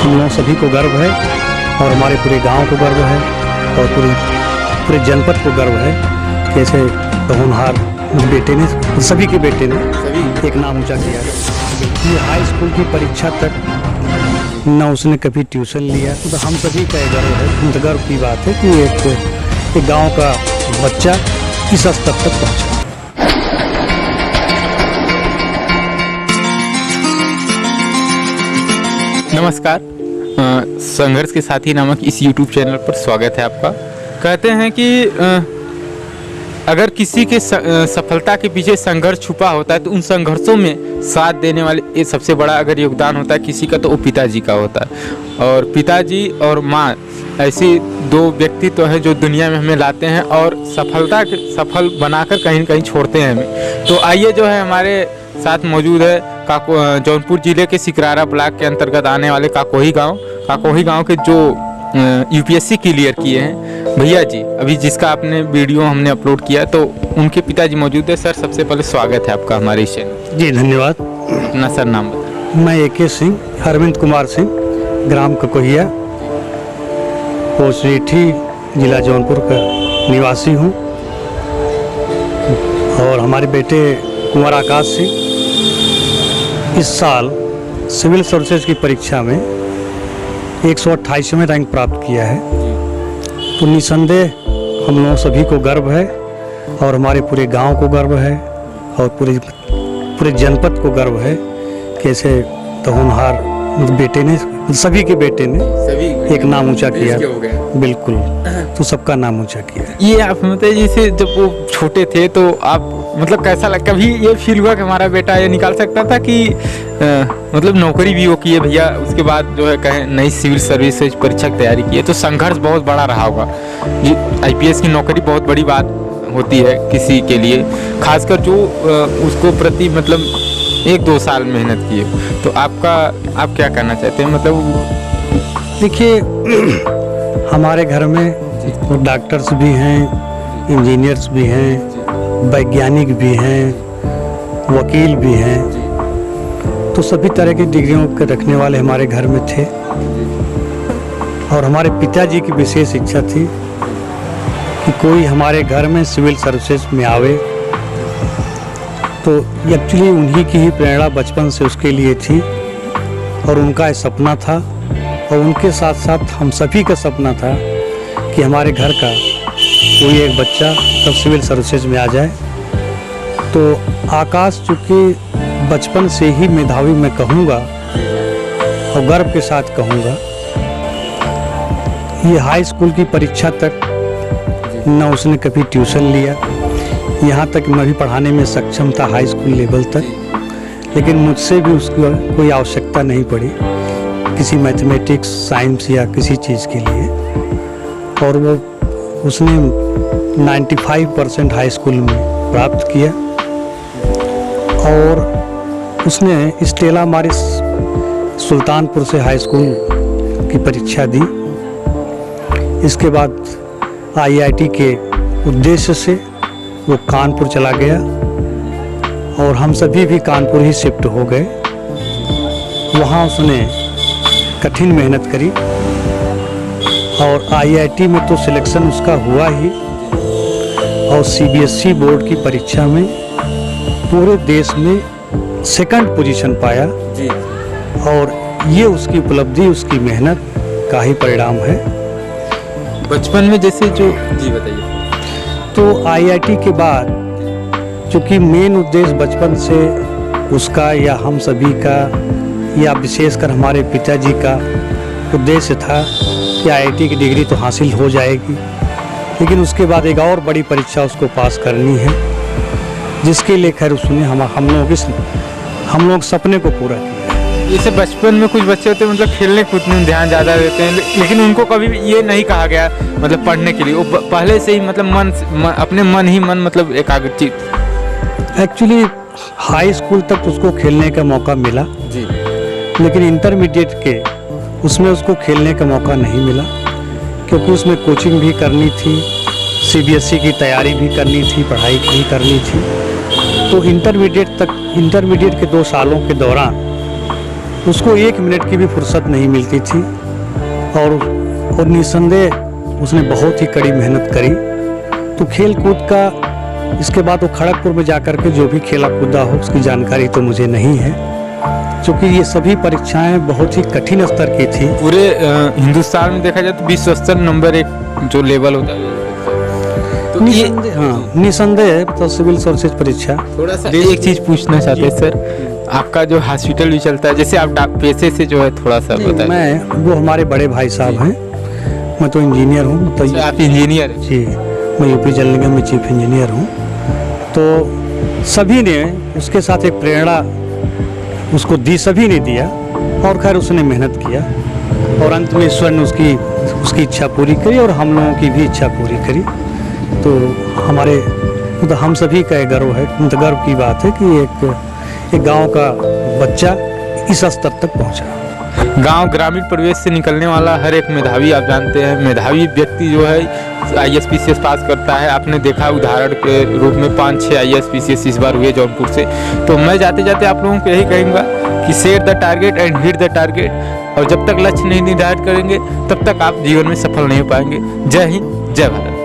हम लोग सभी को गर्व है और हमारे पूरे गांव को गर्व है और पूरे जनपद को गर्व है कि ऐसे होनहार बेटे ने, सभी के बेटे ने एक नाम ऊंचा किया है। ये हाई स्कूल की परीक्षा तक न उसने कभी ट्यूशन लिया, तो हम सभी का ये गर्व है, बहुत गर्व की बात है कि एक गांव का बच्चा इस स्तर तक पहुंचा। नमस्कार, संघर्ष के साथी नामक इस YouTube चैनल पर स्वागत है आपका। कहते हैं कि अगर किसी के सफलता के पीछे संघर्ष छुपा होता है तो उन संघर्षों में साथ देने वाले ये सबसे बड़ा अगर योगदान होता है किसी का तो वो पिताजी का होता है। और पिताजी और माँ ऐसी दो व्यक्तित्व है जो दुनिया में हमें लाते हैं और सफल बनाकर कहीं न कहीं छोड़ते हैं हमें। तो आइए जो है हमारे साथ मौजूद है जौनपुर जिले के सिकरारा ब्लॉक के अंतर्गत आने वाले काकोही गांव के जो यूपीएससी क्लियर किए हैं भैया जी, अभी जिसका आपने वीडियो हमने अपलोड किया, तो उनके पिताजी मौजूद है। सर, सबसे पहले स्वागत है आपका हमारे इस चैनल। जी धन्यवाद। अपना सर नाम बताएं। मैं AK सिंह, अरविंद कुमार सिंह, ग्राम ककोहिया, पोस्ट रीठी, जिला जौनपुर का निवासी हूँ। और हमारे बेटे कुंवर आकाश सिंह इस साल सिविल सर्विसेज की परीक्षा में 128वें रैंक प्राप्त किया है। तो निसंदेह हम लोग सभी को गर्व है और हमारे पूरे गांव को गर्व है और पूरे जनपद को गर्व है कि ऐसे होनहार बेटे ने, सभी के बेटे ने एक नाम ऊंचा किया। बिल्कुल, तो सबका नाम ऊंचा किया। ये आप मतलब जैसे जब वो छोटे थे तो आप मतलब कैसा लगा, कभी ये फील हुआ कि हमारा बेटा ये निकाल सकता था कि मतलब नौकरी भी वो किए भैया, उसके बाद जो है कहें नई सिविल सर्विसेज परीक्षा की तैयारी की है, तो संघर्ष बहुत बड़ा रहा होगा। IPS की नौकरी बहुत बड़ी बात होती है किसी के लिए, खासकर जो उसको प्रति मतलब 1-2 साल मेहनत किए। तो आप क्या करना चाहते हैं? मतलब देखिए, हमारे घर में डॉक्टर्स भी हैं, इंजीनियर्स भी हैं, वैज्ञानिक भी हैं, वकील भी हैं, तो सभी तरह की डिग्रियों के रखने वाले हमारे घर में थे। और हमारे पिताजी की विशेष इच्छा थी कि कोई हमारे घर में सिविल सर्विसेज में आवे। तो एक्चुअली उन्हीं की ही प्रेरणा बचपन से उसके लिए थी और उनका सपना था, और उनके साथ साथ हम सभी का सपना था कि हमारे घर का कोई एक बच्चा तब सिविल सर्विसेज में आ जाए। तो आकाश चूँकि बचपन से ही मेधावी मैं कहूँगा और गर्व के साथ कहूँगा, ये हाई स्कूल की परीक्षा तक न उसने कभी ट्यूशन लिया, यहाँ तक मैं भी पढ़ाने में सक्षम था हाई स्कूल लेवल तक, लेकिन मुझसे भी उसकी कोई आवश्यकता नहीं पड़ी किसी मैथमेटिक्स, साइंस या किसी चीज़ के लिए। और वो उसने 95% हाई स्कूल में प्राप्त किया और उसने स्टेला मारिस सुल्तानपुर से हाई स्कूल की परीक्षा दी। इसके बाद IIT के उद्देश्य से वो कानपुर चला गया और हम सभी भी कानपुर ही शिफ्ट हो गए। वहाँ उसने कठिन मेहनत करी और IIT में तो सिलेक्शन उसका हुआ ही, और CBSE बोर्ड की परीक्षा में पूरे देश में 2nd पोजीशन पाया जी। और ये उसकी उपलब्धि, उसकी मेहनत का ही परिणाम है। बचपन में जैसे जो जी बताइए। तो IIT के बाद चूँकि मेन उद्देश्य बचपन से उसका या हम सभी का या विशेषकर हमारे पिताजी का उद्देश्य था कि IIT की डिग्री तो हासिल हो जाएगी, लेकिन उसके बाद एक और बड़ी परीक्षा उसको पास करनी है, जिसके लिए खैर उसने हम लोग सपने को पूरा किया। जैसे बचपन में कुछ बच्चे होते हैं मतलब खेलने कूदने में ध्यान ज़्यादा देते हैं, लेकिन उनको कभी ये नहीं कहा गया मतलब पढ़ने के लिए, वो पहले से ही मतलब अपने मन ही मन मतलब एकाग्रचित। एक्चुअली हाई स्कूल तक उसको खेलने का मौका मिला जी, लेकिन इंटरमीडिएट के उसमें उसको खेलने का मौका नहीं मिला, क्योंकि उसमें कोचिंग भी करनी थी, CBSE की तैयारी भी करनी थी, पढ़ाई भी करनी थी। तो इंटरमीडिएट के 2 सालों के दौरान उसको 1 मिनट की भी फुर्सत नहीं मिलती थी और निस्संदेह उसने बहुत ही कड़ी मेहनत करी। तो खेल कूद का इसके बाद वो खड़गपुर में जाकर के जो भी खेला कूदा हो उसकी जानकारी तो मुझे नहीं है, क्योंकि ये सभी परीक्षाएं बहुत ही कठिन स्तर की थी। पूरे हिंदुस्तान में देखा जाए तो विश्व स्तर नंबर 1 जो लेवल होता है, तो ये निसंदेह तो सिविल सर्विसेज परीक्षा। थोड़ा सा एक चीज पूछना चाहते हैं सर, आपका जो हॉस्पिटल भी चलता है, जैसे आप पैसे से जो है थोड़ा सा बताइए। वो हमारे बड़े भाई साहब हैं, मैं तो इंजीनियर हूँ। तो आप इंजीनियर? जी, मैं यूपी जल निगम में चीफ इंजीनियर हूँ। तो सभी ने उसके साथ एक प्रेरणा उसको दी, सभी ने दिया और खैर उसने मेहनत किया और अंत में ईश्वर ने उसकी इच्छा पूरी करी और हम लोगों की भी इच्छा पूरी करी। तो हमारे मतलब हम सभी का एक गर्व है, मतलब गर्व की बात है कि एक गांव का बच्चा इस स्तर तक पहुंचा। गांव ग्रामीण परिवेश से निकलने वाला हर एक मेधावी, आप जानते हैं मेधावी व्यक्ति जो है IAS PCS पास करता है। आपने देखा उदाहरण के रूप में 5-6 IAS PCS इस बार हुए जौनपुर से। तो मैं जाते जाते आप लोगों को यही कहूँगा कि set the target and hit the target, और जब तक लक्ष्य नहीं निर्धारित करेंगे तब तक आप जीवन में सफल नहीं हो पाएंगे। जय हिंद, जय भारत।